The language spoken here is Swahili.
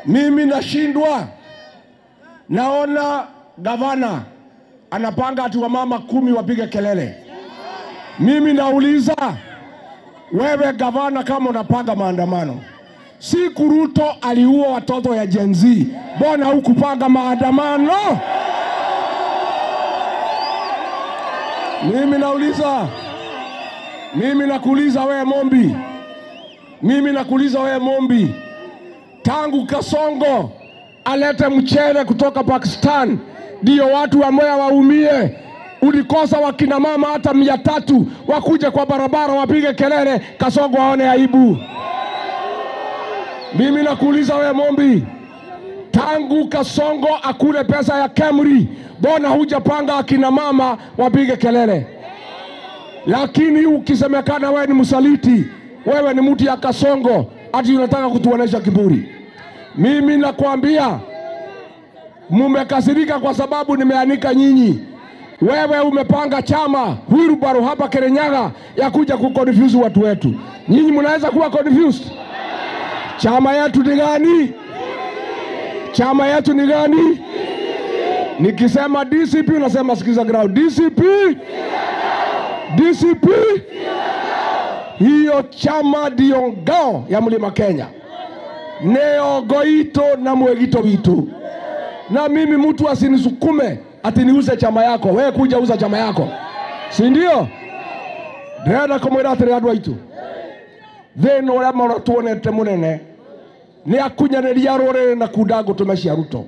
Mimi nashindwa. Naona gavana anapanga ati wamama 10 wapige kelele. Mimi nauliza, wewe gavana, kama unapanga maandamano, si Ruto aliua watoto ya Gen Z, mbona hukupanga maandamano? Mimi nakuuliza wewe Mombi. Mimi nakuuliza wewe Mombi. Tangu Kasongo alete mchele kutoka Pakistan ndio watu wa Mwea waumie, ulikosa wakina mama hata 300 wakuje kwa barabara wapige kelele Kasongo waone aibu. Mimi nakuuliza wewe Mombi, tangu Kasongo akule pesa ya Kemri, mbona hujapanga akina mama wapige kelele? Lakini ukisemekana wewe ni msaliti, wewe ni mtu ya Kasongo, ati unataka kutuonesha kiburi. Mimi nakwambia, mumekasirika kwa sababu nimeanika nyinyi. Wewe umepanga chama Wilbaro hapa Kirinyaga ya kuja kuconfuse watu wetu. Nyinyi mnaweza kuwa confused? Chama yetu ni gani? Chama yetu ni gani? Nikisema DCP unasema sikiza ground. DCP? DCP? Hiyo chama ndio ngao ya Mlima Kenya. Neo goito na mwegito vitu. Na mimi mtu asinisukume ati niuze chama yako. Wewe kuja uza chama yako, si ndio? Ndenda kumwira atiri andu aitu, thina uria maratuonete munene ni akunyaniria rurire na kunda ngutume cia Ruto.